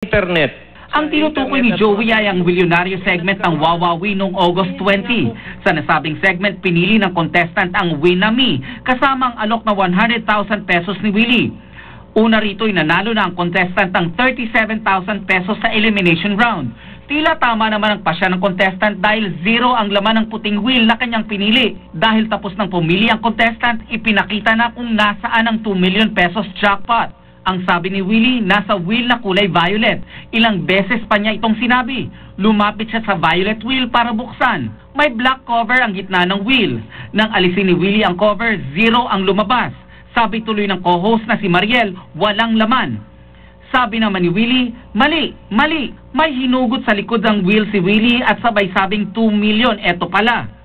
internet. Ang tinutukoy ni Joey ay ang milyonaryo segment ng Wawawi noong August 20. Sa nasabing segment, pinili ng contestant ang Winami, kasama ang alok na 100,000 pesos ni Willie. Una rito'y nanalo na ang contestant ng 37,000 pesos sa elimination round. Tila tama naman ang pasya ng contestant dahil zero ang laman ng puting wheel na kanyang pinili. Dahil tapos ng pumili ang contestant, ipinakita na kung nasaan ang 2 million pesos jackpot. Ang sabi ni Willie, nasa wheel na kulay violet. Ilang beses pa niya itong sinabi. Lumapit siya sa violet wheel para buksan. May black cover ang gitna ng wheel. Nang alisin ni Willie ang cover, zero ang lumabas. Sabi tuloy ng co-host na si Mariel, walang laman. Sabi naman ni Willie, mali, may hinugot sa likod ng wheel si Willie at sabay sabing 2 million, eto pala.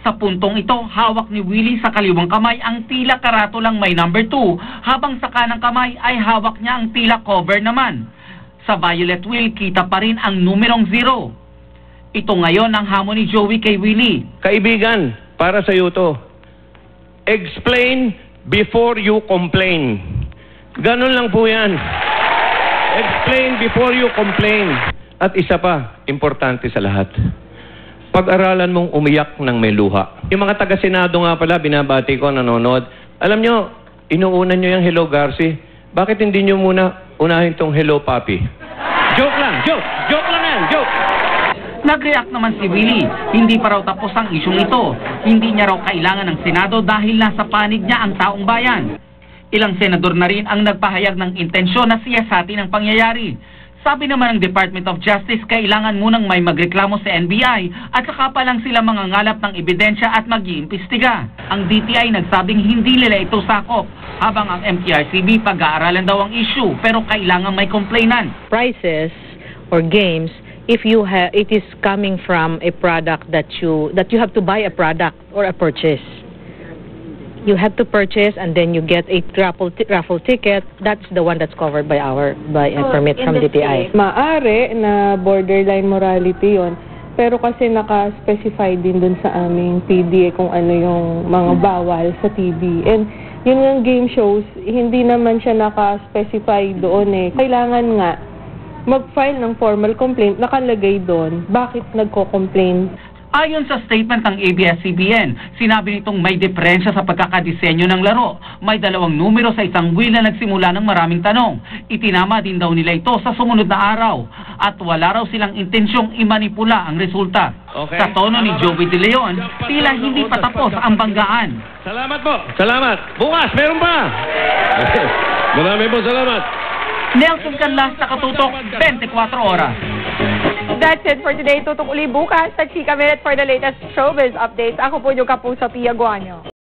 Sa puntong ito, hawak ni Willie sa kaliwang kamay ang tila karato lang may number 2, habang sa kanang kamay ay hawak niya ang tila cover naman. Sa violet wheel, kita pa rin ang numerong 0. Ito ngayon ang hamon ni Joey kay Willie. Kaibigan, para sa iyo to. Explain before you complain. Ganun lang po yan. Explain before you complain. At isa pa, importante sa lahat. Pag-aralan mong umiyak ng may luha. Yung mga taga-senado nga pala, binabati ko, nanonood. Alam nyo, inuunan nyo yung Hello Garci. Bakit hindi nyo muna unahin tong Hello Papi? Joke lang, joke! Joke lang yan, joke! Nag-react naman si Willie. Hindi pa raw tapos ang isyong ito. Hindi niya raw kailangan ng Senado dahil nasa panig niya ang taong bayan. Ilang senador na rin ang nagpahayag ng intensyon na siyasatin ang pangyayari. Sabi naman ng Department of Justice, kailangan munang may magreklamo sa NBI at saka pa lang sila mangangalap ng ebidensya at mag-iimbestiga. Ang DTI nagsabing hindi nila ito sakop, habang ang MTRCB pag-aaralan daw ang issue pero kailangan may complainant. Prices or games, if you have, it is coming from a product that you have to buy a product or a purchase. You have to purchase and then you get a raffle ticket. That's the one that's covered by a permit from DTI. Maaari na borderline morality yon, pero kasi naka-specify din dun sa aming PDA kung ano yung mga bawal sa TV. And yun yung game shows, hindi naman siya naka-specify doon eh. Kailangan nga mag-file ng formal complaint, nakalagay doon bakit nagko-complain. Ayon sa statement ng ABS-CBN, sinabi nitong may diferensya sa pagkakadisenyo ng laro. May 2 numero sa isang wheel na nagsimula ng maraming tanong. Itinama din daw nila ito sa sumunod na araw. At wala raw silang intensyong imanipula ang resulta. Okay. Sa tono ni Joey De Leon, tila hindi pa tapos ang banggaan. Salamat po. Salamat. Bukas, meron pa. Marami po salamat. Nelson Canlas, Nakatutok, 24 Oras. That's it for today. Tutok uli bukas sa Chika Minute for the latest showbiz updates. Ako po yung kapuso, Pia Guanyo.